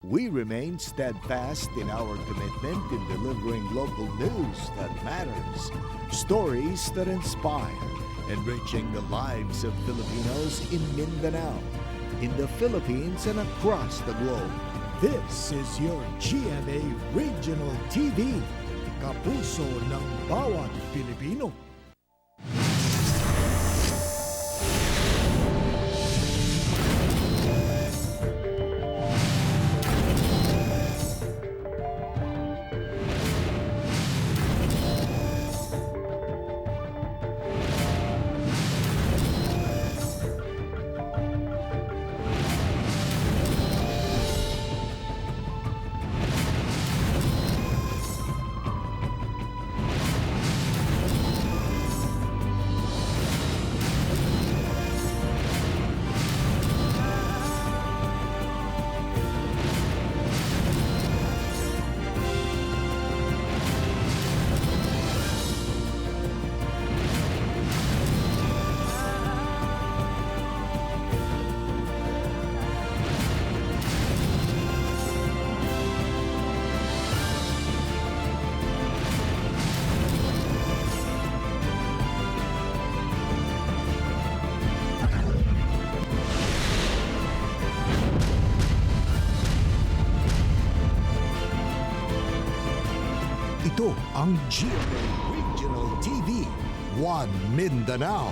We remain steadfast in our commitment in delivering local news that matters, stories that inspire, enriching the lives of Filipinos in Mindanao, in the Philippines and across the globe. This is your GMA Regional TV, kapuso ng bawat Pilipino. Ito ang GMA Regional TV, One Mindanao.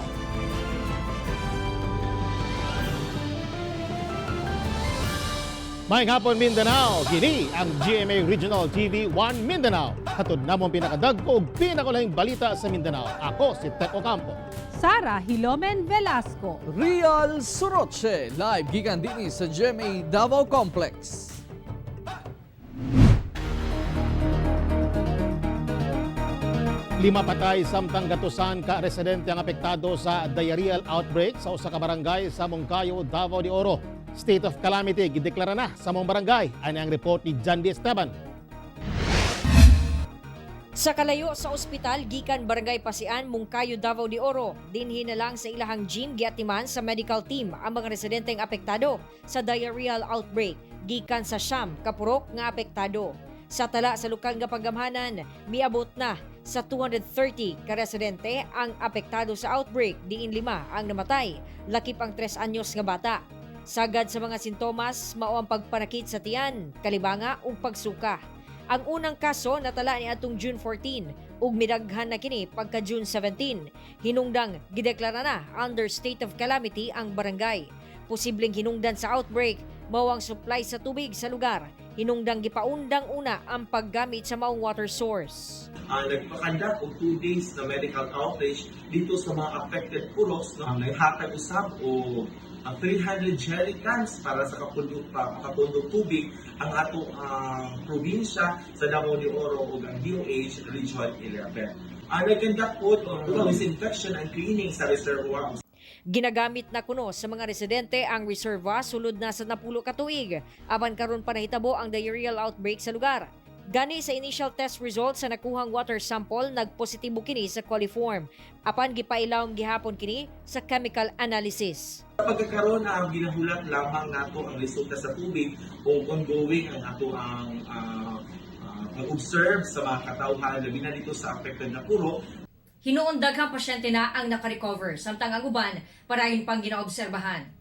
Maayong hapon Mindanao, kini ang GMA Regional TV 1 Mindanao. Hatod namong pinakadagko ug pinakulahing balita sa Mindanao. Ako si Tek Ocampo. Sara Hilomen Velasco. Real Soroche, live gikan dinhi sa GMA Davao Complex. Lima patay samtang gatusan ka residente ang apektado sa diarrheal outbreak sa usa ka barangay sa Moncayo, Davao de Oro. State of calamity gideklara na sa mong barangay. Ani ang report ni John D. Esteban. Sa kalayo sa ospital gikan Barangay Pasian, Moncayo, Davao de Oro, dinhi na lang sa ilahang gym giatiman sa medical team ang mga residenteng apektado sa diarrheal outbreak gikan sa siyam ka purok nga apektado. Sa tala sa lokal nga panggamhanan, miabot na sa 230 ka residente ang apektado sa outbreak, diin 5 ang namatay, lakip ang 3 anyos nga bata. Sagad sa mga sintomas, mao ang pagpanakit sa tiyan, kalibanga ug pagsuka. Ang unang kaso natala ni atong June 14 ug midaghan na kini pagka June 17. Hinungdang gideklara na under state of calamity ang barangay. Posibleng hinungdan sa outbreak mao ang supply sa tubig sa lugar. Hinungdang gipaundang una ang paggamit sa maong water source. Nagpakandak og 2 days na medical outreach dito sa mga affected puros na naghatag usab o 300 jerry cans para sa kapundok tubig ang atong probinsya sa Davao de Oro ug ang DOH Region 11. Nagkandak po disinfection and cleaning sa reservoir. Ginagamit na kuno sa mga residente ang reserva sulod na sa napulo ka tuig. Apan karon pa nahitabo ang diarrheal outbreak sa lugar. Gani sa initial test results sa nakuhang water sample, nagpositibo kini sa coliform. Apan gipailawom gihapon kini sa chemical analysis. Sa pagkakaroon na ginahulat lamang nato ang resulta sa tubig o ongoing ang ato ang mag-observe sa mga katawhan labi na dito sa affected na puro. Hinuon daghang pasyente na ang naka-recover, samtang ang uban parahin pang ginaobserbahan.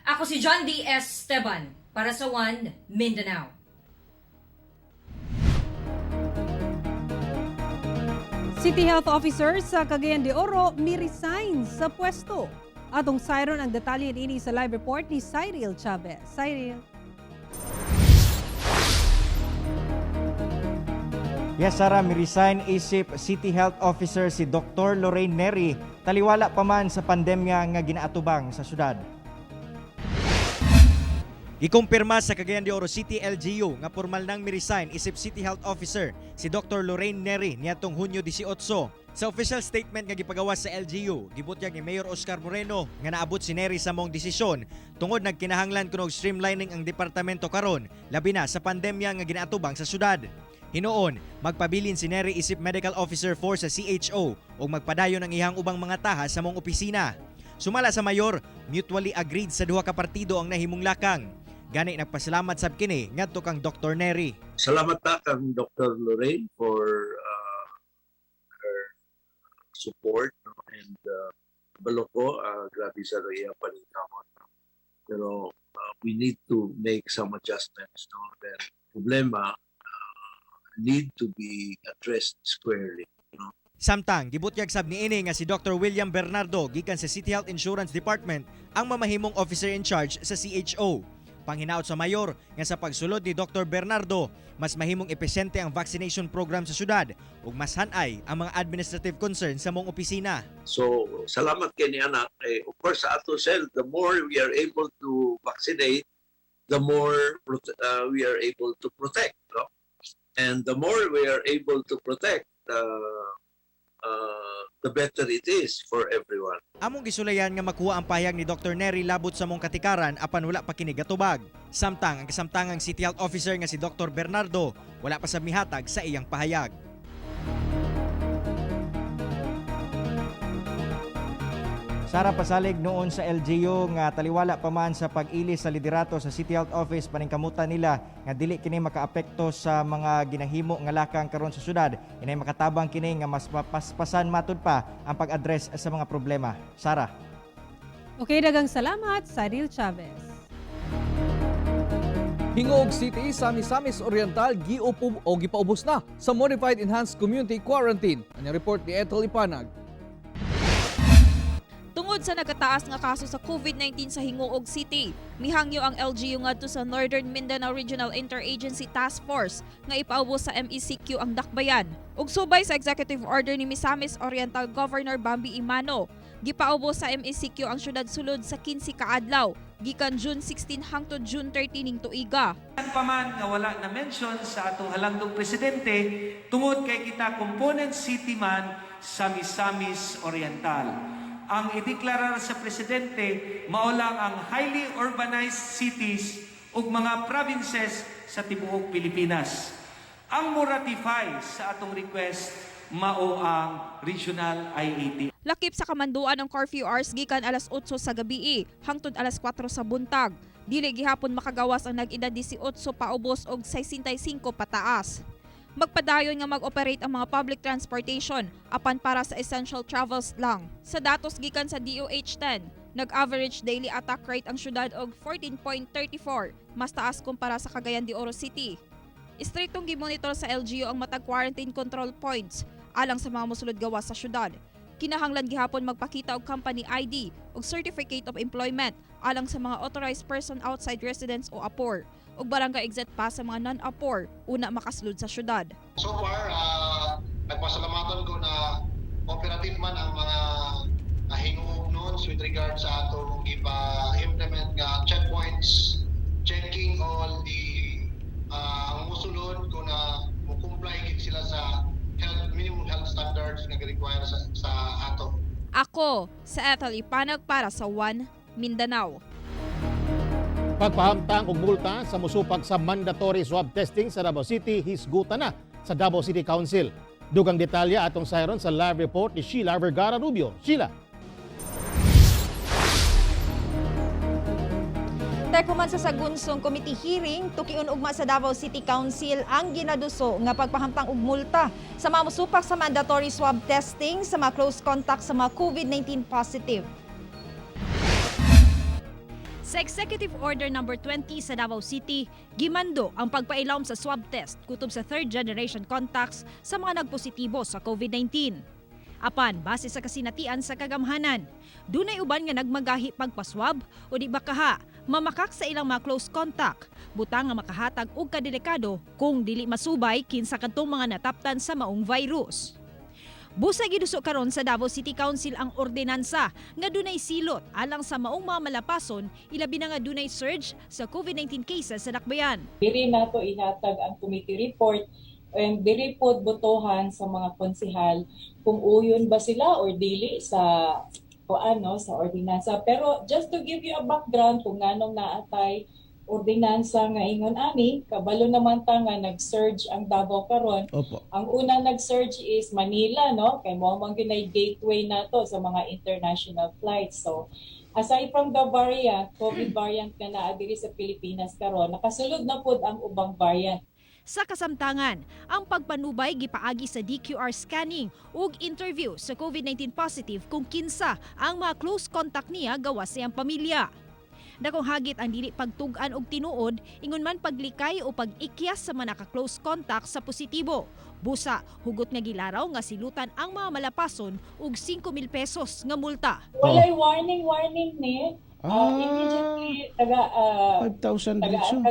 Ako si John D. Esteban para sa One Mindanao. City Health Officer sa Cagayan de Oro mi-resign sa pwesto. Atong sayron ang detalye ini sa live report ni Cyril Chavez. Cyril. Yes, Sara, mi-resign isip City Health Officer si Dr. Lorraine Neri taliwala pa man sa pandemya nga ginaatubang sa syudad. Ikumpirma sa Cagayan de Oro City LGU nga formal nang mi-resign isip City Health Officer si Dr. Lorraine Neri niadtong Hunyo 18. Sa official statement nga gipagawas sa LGU, gibutyag ni Mayor Oscar Moreno nga naabot si Neri sa mong desisyon tungod nagkinahanglan kuno streamlining ang departamento karon labi na sa pandemya nga ginaatubang sa syudad. Hinoon, magpabilin si Neri isip Medical Officer 4 sa CHO o magpadayon ang ihang ubang mga taha sa mong opisina. Sumala sa mayor, mutually agreed sa duha ka partido ang nahimong lakang. Gani nagpasalamat sab kini ngadto kang Dr. Neri. Salamat ta kang Dr. Lorraine for her support, no? And balo ko, grabe sa iya paningkamot. Pero we need to make some adjustments. No? Then problema need to be addressed squarely. No? Samtang gibutyag sab niini nga si Dr. William Bernardo gikan sa City Health Insurance Department ang mamahimong officer in charge sa CHO. Panghinaot sa mayor nga sa pagsulod ni Dr. Bernardo, mas mahimong epesyente ang vaccination program sa syudad ug mas hanay ang mga administrative concerns sa mong opisina. So, salamat kay ni anak. Of course, sa ato sel, the more we are able to vaccinate, the more we are able to protect. No? And the more we are able to protect, the better it is for everyone. Among gisulayan nga makuha ang pahayag ni Dr. Neri labot sa mong katikaran apan wala pa kini gatubag. Samtang ang kasamtangang City Health Officer nga si Dr. Bernardo wala pa sa mihatag sa iyang pahayag. Sara pasalig noon sa LGU nga taliwala pa man sa pag-ili sa liderato sa City Health Office paningkamutan nila nga dili kini makaapekto sa mga ginahimo nga lakang karon sa syudad. Inay makatabang kini nga mas mapaspasan matud pa ang pag-address sa mga problema. Sara. Okay, dagang salamat, Cyril Chavez. Hingog City sa Misamis Oriental gipaubos na sa Modified Enhanced Community Quarantine. Ang report ni Ethel Ipanag. Tungod sa nagataas nga kaso sa COVID-19 sa Hingoog City, mihangyo ang LGU ngadto sa Northern Mindanao Regional Interagency Task Force nga ipaubos sa MECQ ang dakbayan. Ug subay sa executive order ni Misamis Oriental Governor Bambi Imano, gipaubos sa MECQ ang syudad sulod sa 15 ka adlaw, gikan June 16 hangtod June 13 ning tuiga. Pa man nga wala na mention sa atong halangdong presidente tungod kay kita component city man sa Misamis Oriental. Ang ideklarar sa presidente mao lang ang highly urbanized cities ug mga provinces sa tibuok Pilipinas. Ang mo-ratify sa atong request mao ang regional IAT. Lakip sa kamanduan ng curfew hours gikan alas 8 sa gabi hangtod alas 4 sa buntag. Dili gihapon makagawas ang nag-edad 18 paubos og 65 pataas. Magpadayon nga mag-operate ang mga public transportation apan para sa essential travels lang. Sa datos gikan sa DOH-10, nag-average daily attack rate ang syudad og 14.34, mas taas kumpara sa Cagayan de Oro City. Istriktong gimonitor sa LGU ang matag quarantine control points alang sa mga mosulod gawas sa syudad. Kinahanglan gihapon magpakita og company ID ug certificate of employment alang sa mga authorized person outside residence o APOR ug barangay exit pa sa mga non-APOR una makasulod sa syudad. So far, nagpasalamatan ko na operative man ang mga hingog noon with regard sa atong ipa-implement nga checkpoints, checking all the ang musulod ko na mo-comply gid sila sa minimum health standards nga require sa ato. Ako sa Ethel Ipanag para sa One Mindanao. Pagpahamtang og multa sa musupag sa mandatory swab testing sa Davao City hisgutan na sa Davao City Council. Dugang detalya atong sayron sa live report ni Sheila Vergara Rubio. Sheila. Human sa sagunsong committee hearing, tukiun ugma sa Davao City Council ang ginaduso nga pagpahamtang og multa sa mga musupak sa mandatory swab testing sa mga close contact sa mga COVID-19 positive. Sa Executive Order No. 20 sa Davao City, gimando ang pagpailawom sa swab test kutob sa third-generation contacts sa mga nagpositibo sa COVID-19. Apan, base sa kasinatian sa kagamhanan, dunay uban nga nagmagahi pagpaswab o di bakaha, mamakak sa ilang mga close contact, butang nga makahatag og kadelikado kung dili masubay kinsa kadtong mga nataptan sa maong virus. Busa giduso karon sa Davao City Council ang ordinansa nga dunay silot alang sa maong mga malapason ilabi na nga dunay surge sa COVID-19 cases sa dakbayan. Diri nato ihatag ang committee report and diri pod botohan sa mga konsehal kung uyon ba sila or dili sa sa ordinansa. Pero just to give you a background kung nganong naatay ordinansa nga ingon ani, kabalo naman ta nga nag-surge ang Davao karon. Opo. Ang una nag-surge is Manila, no? Kay mo man ginay gateway nato sa mga international flights. So aside from the variant, COVID variant nga naa diri sa Pilipinas karon, nakasulod na pud ang ubang variant. Sa kasamtangan, ang pagpanubay gipaagi sa DQR scanning ug interview sa COVID-19 positive kung kinsa ang mga close contact niya gawas sa iyang pamilya. Dakong hagit ang dili pagtug-an og tinuod, ingon man paglikay o pag-ikyas sa mga naka-close contact sa positibo. Busa, hugot nga gilaraw nga silutan ang mga malapason og 5,000 pesos nga multa. Walay warning ni. Immediately taga 5,000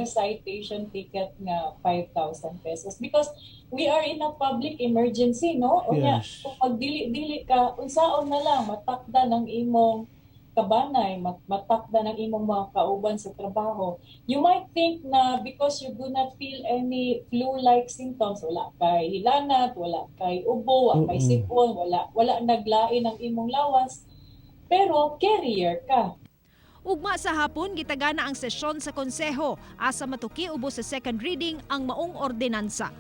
citation ticket nga 5,000 pesos because we are in a public emergency, no? Unya, Yes. kung magdili ka, unsaon na lang matakda ng imong kabanay, matakda ng imong mga kauban sa trabaho. You might think na because you do not feel any flu-like symptoms, wala kay hilanat, wala kay ubo, wala kay sipon, wala naglain ang imong lawas, pero carrier ka. Ugma sa hapon, gitagana ang sesyon sa konseho asa matuki ubos sa second reading ang maong ordinansa.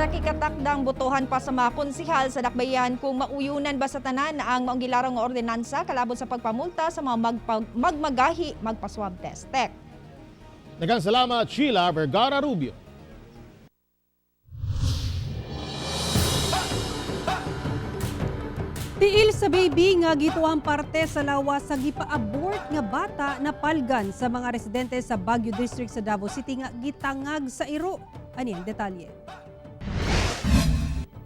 Nakikatakdang botohan pa sa mga konsihal sa dakbayan kung mauyunan ba sa tanan ang maong gilarong nga ordinansa kalabot sa pagpamulta sa mga magmagahi magpa-swab test. Tek. Daghang salamat, Sheila Vergara Rubio. Tiil sa baby nga gituang parte sa lawas sa gipa-abort nga bata na palgan sa mga residente sa Baguio District sa Davao City nga gitangag sa iro. Ani ang detalye.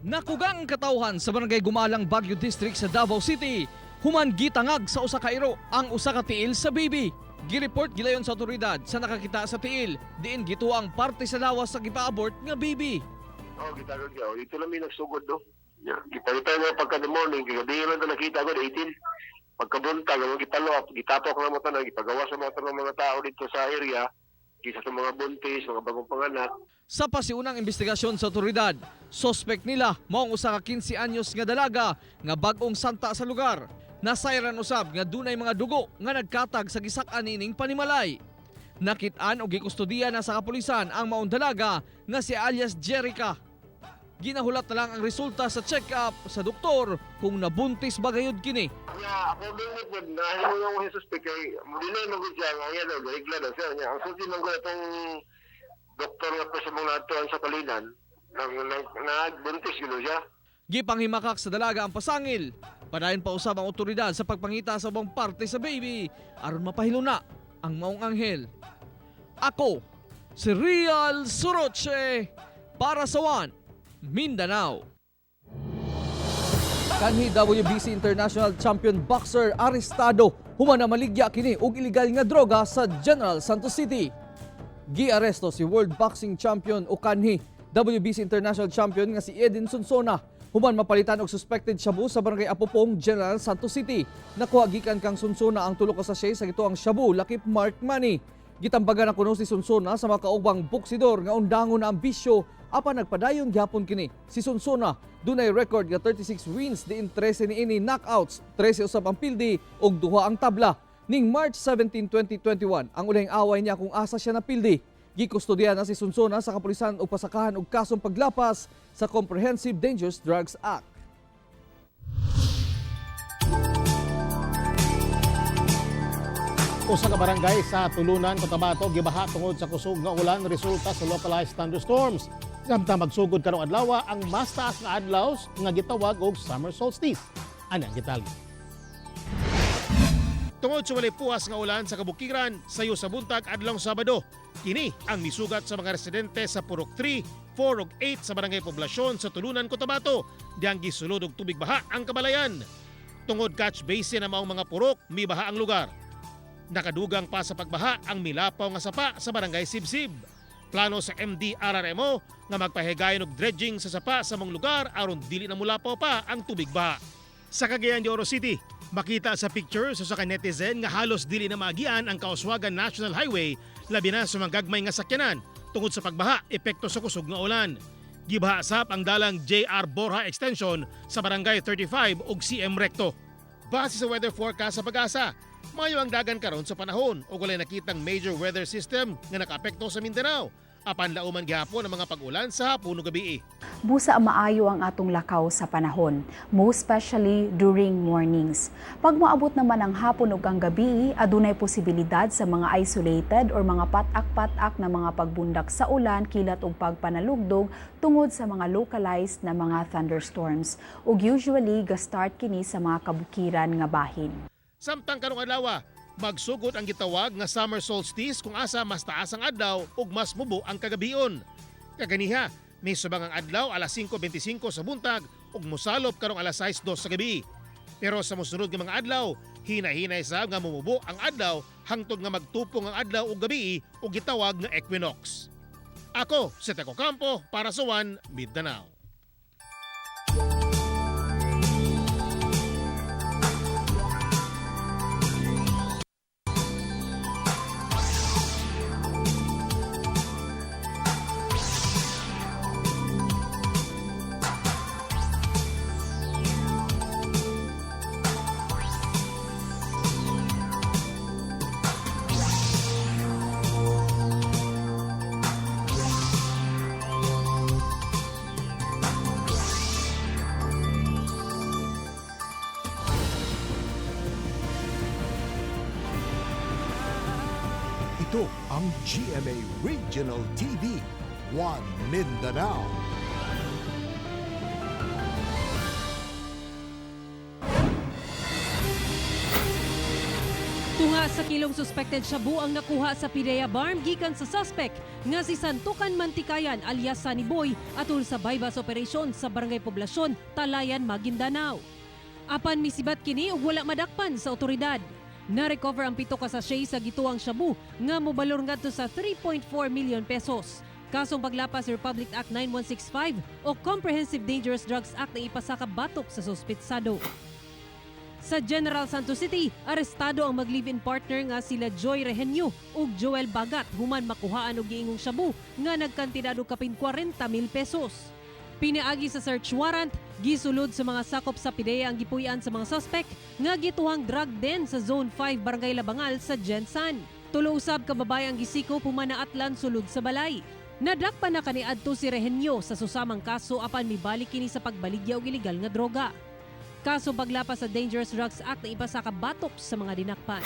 Nakugang katawhan sa barangay Gumalang, Baguio District sa Davao City. Human gitangag sa usa ka iro ang usa ka tiil sa baby. Gireport gilayon sa otoridad sa nakakita sa tiil. Diin gituang parte sa lawas sa gipa-abort nga baby. Gitagod ka. Ito lang may nagsugod do. Kita nga pagka the morning, kaya lang na nakita ko 18. Pagkabuntag, ang gipalo, gitapok na mo tanong, gipagawa sa mga tao dito sa area, kisa sa mga buntis, mga bagong panganak. Sa pasiunang investigasyon sa otoridad, suspect nila maong usa ka 15 anyos nga dalaga nga bag-ong santa sa lugar. Nasayran usab nga dunay mga dugo nga nagkatag sa gisak-an nining panimalay. Nakit-an o gikustudiya na sa kapulisan ang maong dalaga nga si alias Jerica. Ginahulat na lang ang resulta sa check-up sa doktor kung nabuntis ba gayud kini. Ako din po, nahimo nga ako suspect kay muli na siya nga yan, regla na siya. Ang susi man ko itong doktor nga po sa mga natuan sa Kalinan, nagbuntis gino siya. Gipanghimakak sa dalaga ang pasangil. Padayon pa usab ang otoridad sa pagpangita sa ubang parte sa baby aron mapahilo na ang maong anghel. Ako, si Real Soroche para sa One Mindanao. Kanhi WBC International Champion Boxer arestado human na maligya kini og illegal nga droga sa General Santos City. Giaresto si World Boxing Champion o kanhi WBC International Champion nga si Edin Sonsona human mapalitan og suspected shabu sa barangay Apopong, General Santos City. Nakuha gikan kang Sonsona ang tulo ka sachet sa gituang shabu lakip marked money. Gitambagan na kuno si Sonsona sa mga kaugbang boksidor nga undangon na ang bisyo apan nagpadayon gyapon kini. Si Sonsona dunay record nga 36 wins diin 13 niini knockouts, 13 usab ang pildi ug 2 ang tabla. Ning March 17, 2021 ang ulahing away niya kung asa siya napildi. Gikustodiya na si Sonsona sa kapulisan og pasakahan og kasong paglapas sa Comprehensive Dangerous Drugs Act. Usa ka barangay sa Tulunan, Cotabato gibaha tungod sa kusog nga ulan resulta sa localized thunderstorms. Samtang magsugod karong adlaw ang mas taas nga adlaw nga gitawag og summer solstice. Ano ang detalye? Tungod sa walay puwas nga ulan sa kabukiran sayo sa buntag adlong Sabado, kini ang misugat sa mga residente sa Purok 3, 4 ug 8 sa barangay poblasyon sa Tulunan, Cotabato, diyang gisulod og tubig baha ang kabalayan. Tungod catch basin ang maong mga purok, mi baha ang lugar. Nakadugang pa sa pagbaha ang milapaw nga sapa sa barangay Sibsib. Plano sa MDRRMO nga magpahigayon og dredging sa sapa sa mong lugar aron dili na mulapaw pa ang tubig baha. Sa Cagayan de Oro City, makita sa picture sa ka netizen nga halos dili na maagian ang Kauswagan National Highway labi na sa mga gagmay nga sakyanan tungod sa pagbaha epekto sa kusog nga ulan. Gibaha sab ang dalang JR Borja Extension sa barangay 35 ug CM Recto. Base sa weather forecast sa Pag-asa, Mayo ang dagan karon sa panahon ug walay nakitang major weather system nga nakaapekto sa Mindanao. Apan lauman gihapon ang mga pag-ulan sa hapon ug gabi. Busa maayo ang atong lakaw sa panahon, most especially during mornings. Pag moabot naman ang hapon ug ang gabi, adunay posibilidad sa mga isolated or mga patak-patak na mga pagbundak sa ulan, kilat ug pagpanalugdog tungod sa mga localized na mga thunderstorms. Ug usually ga-start kini sa mga kabukiran nga bahin. Samtang karong adlaw, magsugod ang gitawag nga summer solstice kung asa mas taas ang adlaw ug mas mubo ang kagabion. Kaganiha, may subang ang adlaw alas 5:25 sa buntag ug mosalop karong alas 6:02 sa gabi. Pero sa mosunod nga mga adlaw, hina-hinay sab nga mumubo ang adlaw hangtod nga magtupong ang adlaw ug gabi ug gitawag nga equinox. Ako, si Teco Campo para sa One Mindanao. Ito ang GMA Regional TV, One Mindanao. Tunga sa kilong suspected shabu ang nakuha sa Pidea Barm gikan sa suspect nga si Santukan Mantikayan alias Sunny Boy atol sa bypass operation sa Barangay Poblasyon, Talayan, Maguindanao. Apan misibat kini ug wala madakpan sa otoridad. Na-recover ang 7 ka sachet sa gituang shabu nga mobalor ngadto sa 3.4 million pesos. Kasong paglapas sa Republic Act 9165 o Comprehensive Dangerous Drugs Act na ipasaka batok sa suspitsado. Sa General Santos City, arestado ang mag-live-in partner nga sila Joy Rehenyo ug Joel Bagat human makuhaan og giingong shabu nga nagkantidad og kapin 40,000 pesos. Pinaagi sa search warrant, gisulod sa mga sakop sa Pidea ang gipuy-an sa mga suspect nga gituhang drug den sa Zone 5 Barangay Labangal sa Gensan. Tulo usab ka babae ang gisiko pumanaatlan sulod sa balay. Nadakpan na kaniadto si Rehenyo sa susamang kaso apan mibalik kini sa pagbaligya og ilegal nga droga. Kaso paglapas sa Dangerous Drugs Act na ipasaka batok sa mga dinakpan.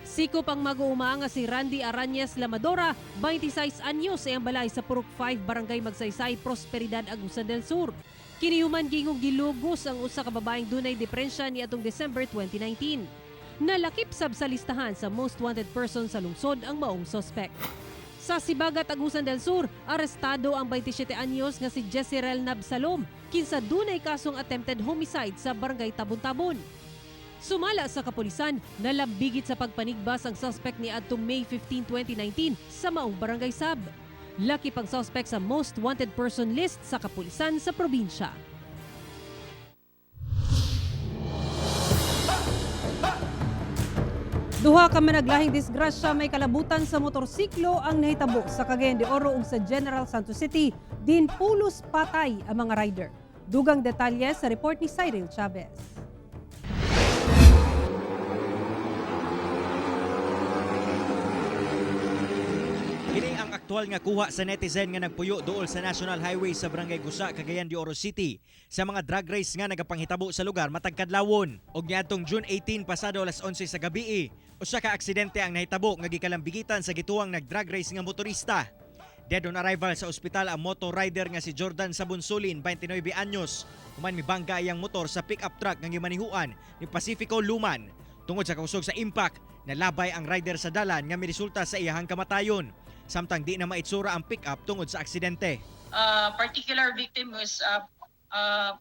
Sikop ang mag-uuma nga si Randy Arañez Lamadora, 26 anyos ay ang balay sa Purok 5 Barangay Magsaysay, Prosperidad, Agusan del Sur. Kinihuman gingong gilugos ang usa ka babaeng dunay deprensya niadtong December 2019. Nalakip sab sa listahan sa most wanted person sa lungsod ang maong suspect. Sa Sibagat, Agusan del Sur, arestado ang 27 anyos nga si Jessirel Nabsalom, kinsa dunay kasong attempted homicide sa Barangay Tabon-Tabon. Sumala sa kapulisan, nalambigit sa pagpanigbas ang suspect ni adtong May 15, 2019 sa maong Barangay Sab. Laki pang suspect sa most wanted person list sa kapulisan sa probinsya. Duha ka managlahing disgrasya may kalabutan sa motorsiklo ang nahitabo sa Cagayan de Oro ug sa General Santos City, din pulos patay ang mga rider. Dugang detalye sa report ni Cyril Chavez. Kini ang aktual nga kuha sa netizen nga nagpuyo duol sa National Highway sa Barangay Gusa, Cagayan de Oro City sa mga drag race nga nagapanghitabo sa lugar matag kadlawon. Og niadtong June 18 pasado alas 11 sa gabi, usa ka aksidente ang nahitabo nga gikalambigitan sa gituang nag-drag race nga motorista. Dead on arrival sa ospital ang motor rider nga si Jordan Sabunsulin, 29 anyos. Human mibangga iyang motor sa pick-up truck nga gimanihuan ni Pacifico Luman. Tungod sa kausog sa impact, nalabay ang rider sa dalan nga miresulta sa iyahang kamatayon. Samtang di na maitsura ang pick-up tungod sa aksidente. Particular victim was a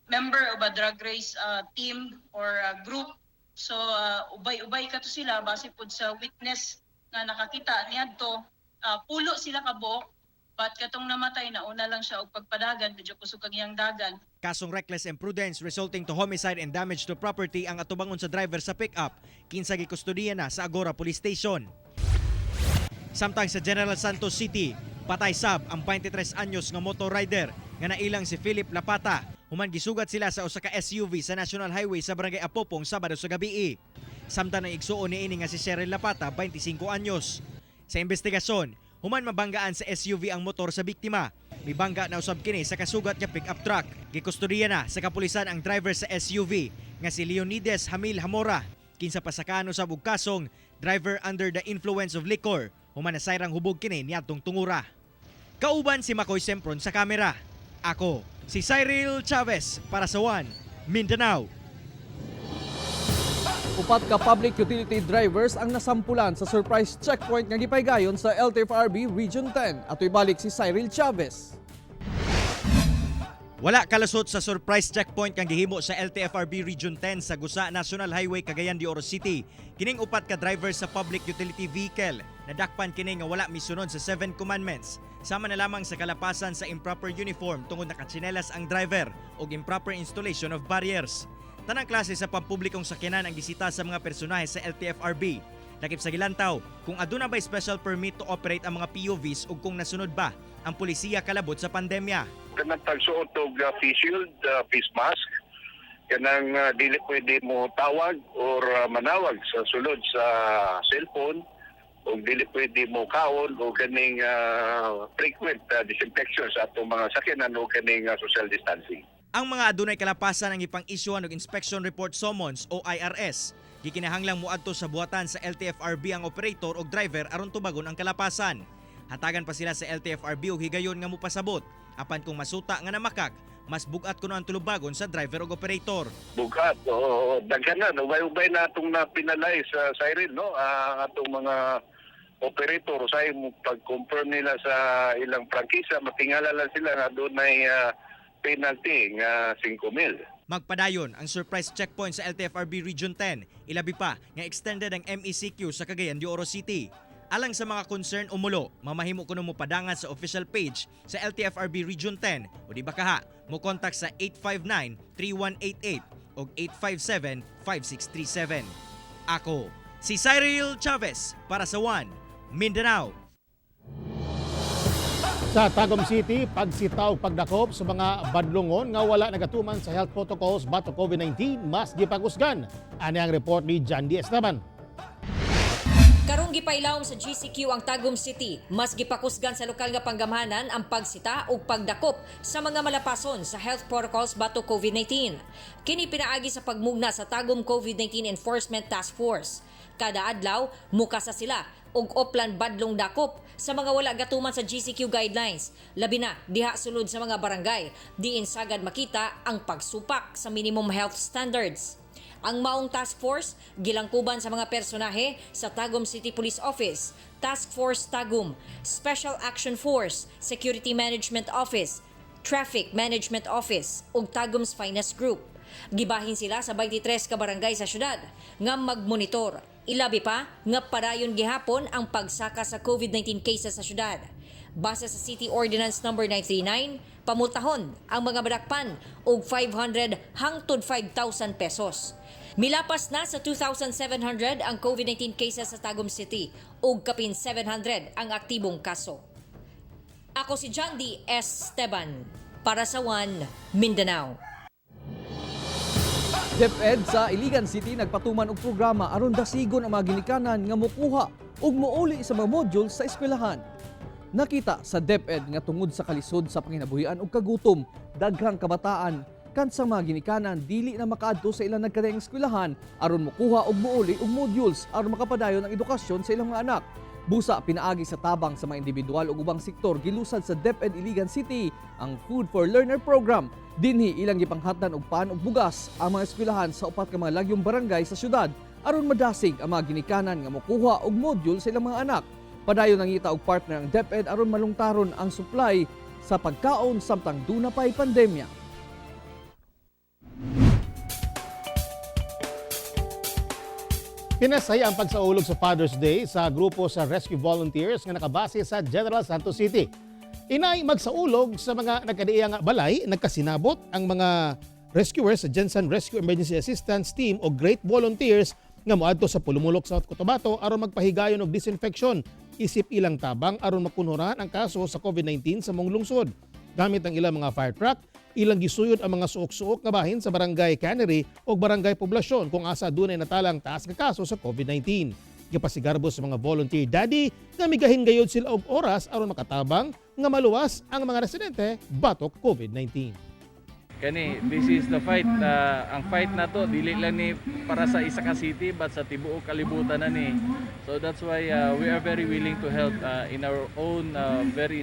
member of a drag race team or a group. So ubay-ubay ka to sila base pud sa witness nga nakakita niadto. Pulo sila kabok, but katong namatay na una lang siya og pagpadagan medyo kusog ang iyang dagan. Kasong reckless imprudence resulting to homicide and damage to property ang atubangon sa driver sa pick-up. Kinsa gikustodiya na sa Agora Police Station. Samtang sa General Santos City, patay sab ang 23 anyos nga motor rider nga nailang si Philip Lapata. Human gisugat sila sa usa ka SUV sa National Highway sa Barangay Apopong Sabado sa gabi. Samtang ang igsuon niini nga si Cheryl Lapata, 25 anyos. Sa investigasyon, human mabanggaan sa SUV ang motor sa biktima. Mibangga na usab kini sa kasugat nga pick-up truck. Gikustodiya na sa kapulisan ang driver sa SUV nga si Leonides Hamil Hamora. Kinsa pasakano sa kasong driver under the influence of liquor. Human nasayrang hubog kini niadtong tungura. Kauban si Makoy Sempron sa kamera. Ako, si Cyril Chavez para sa One Mindanao. Upat ka public utility drivers ang nasampulan sa surprise checkpoint nga gipaygayon sa LTFRB Region 10. Ato'y balik si Cyril Chavez. Wala kalasot sa surprise checkpoint kang gihimo sa LTFRB Region 10 sa Gusa National Highway, Cagayan de Oro City. Kining upat ka driver sa public utility vehicle. Nadakpan kini nga wala misunod sa 7 commandments. Sama na lamang sa kalapasan sa improper uniform tungod nakatsinelas ang driver o improper installation of barriers. Tanang klase sa pampublikong sakyanan ang gisita sa mga personahe sa LTFRB. Lakip sa gilantaw kung aduna ba special permit to operate ang mga POVs o kung nasunod ba ang pulisiya kalabot sa pandemya. Kanang pagsuot og face shield, face mask, kanang dili pwede mo tawag or manawag sa sulod sa cellphone, o dili pwede mo kaon o kaning frequent disinfection sa atong mga sakyanan o kaning social distancing. Ang mga adunay kalapasan ang ipang-issuean og inspection report summons o IRS. Gikinahanglang muadto sa buhatan sa LTFRB ang operator o driver aron tubagon ang kalapasan. Hatagan pa sila sa LTFRB og higayon nga mopasabot. Apan kung masuta nga namakak, mas bugat kuno ang tulubagon sa driver o operator. Bugat, daghanan, ubay-ubay na itong napinalay sa Cyril, no? Atong mga operator, sa pag-confirm nila sa ilang prangkisa, matingala lang sila nga doon ay penalty nga 5,000. Magpadayon ang surprise checkpoint sa LTFRB Region 10. Ilabi pa nga extended ang MECQ sa Cagayan de Oro City. Alang sa mga concern umulo, mamahimo kuno mo padangan sa official page sa LTFRB Region 10 o di ba kaha mo contact sa 859-3188 o 857-5637. Ako, si Cyril Chavez para sa One Mindanao. Sa Tagum City, pagsitaw pagdakop sa mga badlungon nga wala nagatuman sa health protocols batok COVID-19 mas gipagusgan. Ani ang report ni John D. Esteban. Karong gipailawom sa GCQ ang Tagum City, mas gipakusgan sa lokal nga panggamhanan ang pagsita o pagdakop sa mga malapason sa health protocols batok COVID-19. Kini pinaagi sa pagmugna sa Tagum COVID-19 Enforcement Task Force. Kada adlaw, mukasa sila og oplan badlong dakop sa mga wala gatuman sa GCQ guidelines. Labi na diha sulod sa mga barangay, diin sagad makita ang pagsupak sa minimum health standards. Ang maong task force gilangkuban sa mga personahe sa Tagum City Police Office, Task Force Tagum, Special Action Force, Security Management Office, Traffic Management Office ug Tagum's Finest Group. Gibahin sila sa 23 ka barangay sa syudad nga magmonitor. Ilabi pa nga padayon gihapon ang pagsaka sa COVID-19 cases sa syudad. Base sa City Ordinance No. 939, pamultahon ang mga badakpan og 500 hangtod 5,000 pesos. Milapas na sa 2,700 ang COVID-19 cases sa Tagum City ug kapin 700 ang aktibong kaso. Ako si John D. Esteban para sa One Mindanao. DepEd sa Iligan City nagpatuman og programa aron dasigon ang mga ginikanan nga mokuha ug mouli sa mga modules sa eskwelahan. Nakita sa DepEd nga tungod sa kalisod sa panginabuhian ug kagutom, daghang kabataan kansang mga ginikanan dili na makaadto sa ilang nagkadayang eskwelahan aron mokuha ug mouli og modules aron makapadayon ang edukasyon sa ilang mga anak. Busa pinaagi sa tabang sa mga individual ug ubang sektor gilusad sa DepEd Iligan City ang Food for Learner program. Dinhi ilang gipanghatdan og pan ug bugas ang mga eskwelahan sa upat ka mga lagyong barangay sa syudad aron madasig ang mga ginikanan nga mokuha og module sa ilang mga anak. Padayon nangita og partner ang DepEd aron malungtaron ang supply sa pagkaon samtang duna pay pandemya. Pinasaya ang pagsaulog sa Father's Day sa grupo sa rescue volunteers nga nakabase sa General Santos City. Inay magsaulog sa mga nagkadiiyang balay, nagkasinabot ang mga rescuers sa Jensen Rescue Emergency Assistance Team o Great Volunteers nga moadto sa Pulumulok, South Cotabato aron magpahigayon og disinfection isip ilang tabang aron makunhuran ang kaso sa COVID-19 sa mong lungsod. Gamit ang ilang mga fire truck, ilang gisuyod ang mga suok-suok nga bahin sa barangay Cannery o barangay Poblasyon kung asa dunay natalang taas nga kaso sa COVID-19. Gipasigarbo sa mga volunteer daddy nga migahin gayod sila og oras aron makatabang nga maluwas ang mga residente batok COVID-19. Kani, this is the fight. Ang fight na to, dili lang ni para sa isa ka city, but sa tibuok kalibutan na ni. So that's why we are very willing to help in our own very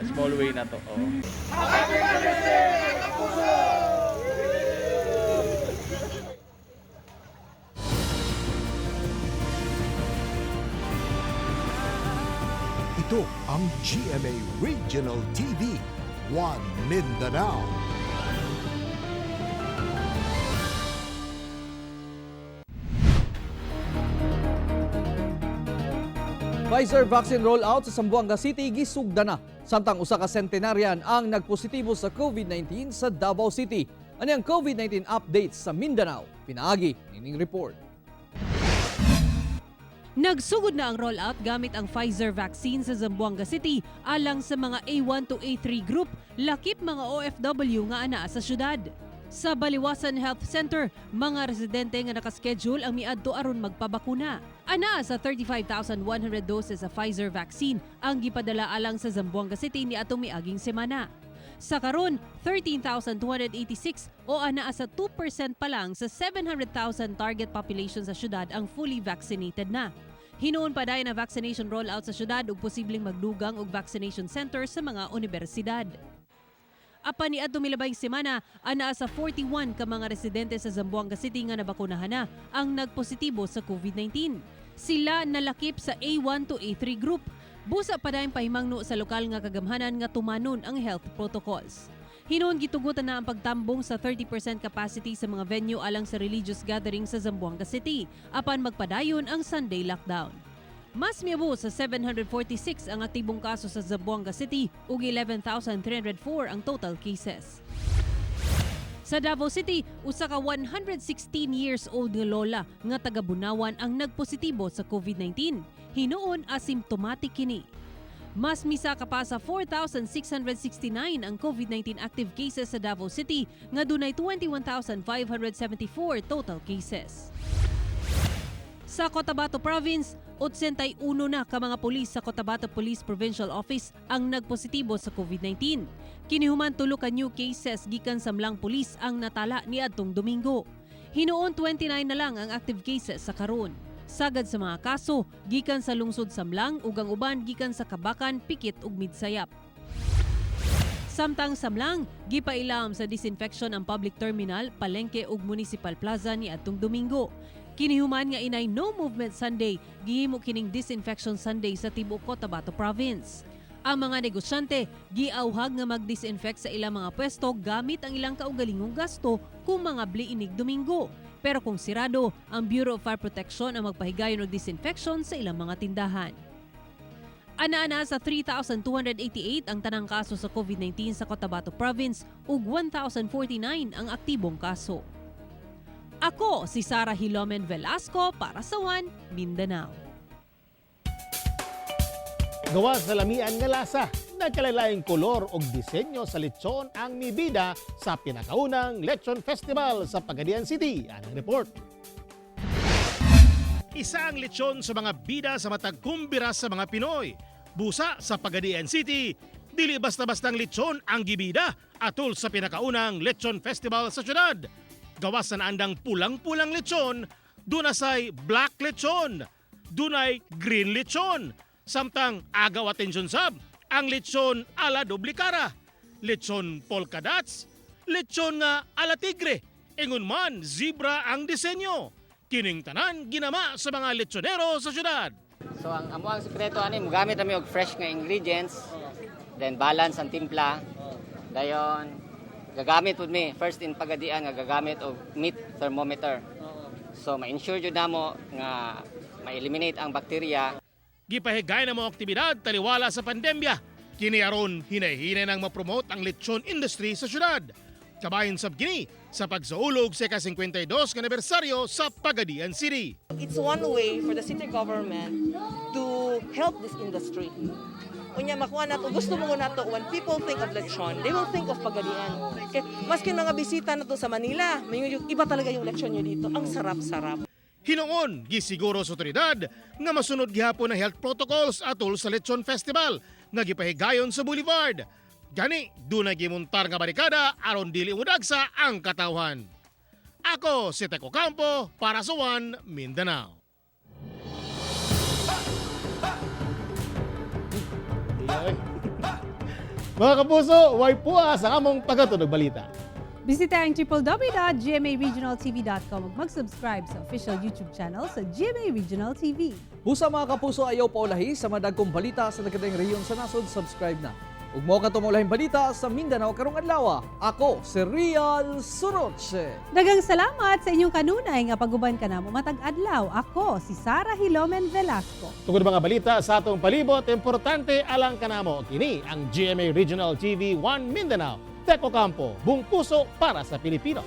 small way na to. Ito ang GMA Regional TV, One Mindanao. Pfizer vaccine rollout sa Zamboanga City gisugda na. Samtang usa ka centenarian ang nagpositibo sa COVID-19 sa Davao City. Ani ang COVID-19 updates sa Mindanao? Pinaagi nining report. Nagsugod na ang rollout gamit ang Pfizer vaccine sa Zamboanga City alang sa mga A1 to A3 group, lakip mga OFW nga ana sa syudad. Sa Baliwasan Health Center, mga residente nga nakaschedule ang miadto aron magpabakuna. Ana sa 35,100 doses sa Pfizer vaccine ang gipadala alang sa Zamboanga City ni atong miaging semana. Sa karon, 13,286 o ana sa 2% pa lang sa 700,000 target population sa syudad ang fully vaccinated na. Hinuon pa dayon na vaccination rollout sa syudad ug posibleng magdugang og vaccination center sa mga universidad. Apan ni adto milabayng semana, ana sa 41 ka mga residente sa Zamboanga City nga nabakunahan na ang nagpositibo sa COVID-19. Sila nalakip sa A1 to A3 group. Busa pa dayon pahimangno sa lokal nga kagamhanan nga tumanon ang health protocols. Hinuon gitugutan na ang pagtambong sa 30% capacity sa mga venue alang sa religious gathering sa Zamboanga City, apan magpadayon ang Sunday lockdown. Mas miabo sa 746 ang aktibong kaso sa Zamboanga City ug 11,304 ang total cases. Sa Davao City, usa ka 116 years old nga lola nga taga Bunawan ang nagpositibo sa COVID-19. Hinuon asymptomatic kini. Mas misa ka pa sa 4,669 ang COVID-19 active cases sa Davao City nga dunay 21,574 total cases. Sa Cotabato Province, 81 na ka mga pulis sa Cotabato Police Provincial Office ang nagpositibo sa COVID-19. Kinihuman tulo ka new cases gikan sa Mlang Police ang natala niadtong Domingo. Hinuon 29 na lang ang active cases sa karon. Sagad sa mga kaso, gikan sa lungsod sa Mlang ug ang uban gikan sa Kabakan, Pikit ug Midsayap. Samtang sa Mlang, gipailam sa disinfection ang public terminal, palengke ug municipal plaza niadtong Domingo. Kinihuman nga inay No Movement Sunday, gihimo kining Disinfection Sunday sa tibuok Cotabato Province. Ang mga negosyante giauhag nga mag-disinfect sa ilang mga pwesto gamit ang ilang kaugalingong gasto kung mga bliinig Domingo. Pero kung sirado, ang Bureau of Fire Protection ang magpahigayon og disinfection sa ilang mga tindahan. Ana-ana sa 3,288 ang tanang kaso sa COVID-19 sa Cotabato Province ug 1,049 ang aktibong kaso. Ako si Sarah Hilomen Velasco para sa One Mindanao. Gawa sa lamian nga lasa, nagkalalayang kolor o disenyo sa lechon ang mibida sa pinakaunang Lechon Festival sa Pagadian City. Anong report? Isa ang lechon sa mga bida sa matag kumbira sa mga Pinoy. Busa sa Pagadian City, dili basta-bastang lechon ang gibida atol sa pinakaunang Lechon Festival sa syudad. Gawas na andang pulang-pulang lechon, dunasay black lechon, dunay green lechon, samtang agaw atensyon sab ang lechon ala doble cara, lechon polka dots, lechon nga ala tigre, ingon man zebra ang disenyo. Kining tanan ginama sa mga lechonero sa syudad. So ang amuang sekreto ani mogamit kami og fresh nga ingredients, then balance ang timpla. Dayon gagamit pud mi first in Pagadian nga gagamit og meat thermometer. So ma-ensure jud namo nga ma-eliminate ang bakterya. Gipahigay na mo aktibidad taliwala sa pandemya. Kini aron hinay-hinay nang ma-promote ang lechon industry sa syudad. Kabahin sab kini sa pagsaulog sa ika-52 anibersaryo sa Pagadian City. It's one way for the city government to help this industry. Unya makuha nato, gusto mo nato, when people think of lechon, they will think of Pagadian. Okay? Maskin mga bisita nato sa Manila, iba talaga yung lechon nyo dito. Ang sarap-sarap. Hinoon, gisiguro sa otoridad nga masunod gihapon ang health protocols atol sa Lechon Festival nga gipahigayon sa Boulevard. Gani, doon na gimuntar nga barikada aron dili udagsa ang katawhan. Ako si Teco Campo para sa One Mindanao. Mga kapuso, way puwa sa among pagatunog balita. Bisita ang www.gmaregionaltv.com ug mag-subscribe sa official YouTube channel sa GMA Regional TV. Busa mga kapuso, ayaw paulahi sa madagkong balita sa nagkatayong rehiyon sa nasod, subscribe na. Ug mo katong maulahing balita sa Mindanao karong adlaw. Ako si Rial Soroche. Daghang salamat sa inyong kanunay nga paguban kanamo matag adlaw. Ako si Sara Hilomen Velasco. Tungod mga balita sa atong palibot, importante alang kanamo. Kini ang GMA Regional TV 1 Mindanao. Teco Campo, buong puso para sa Pilipino.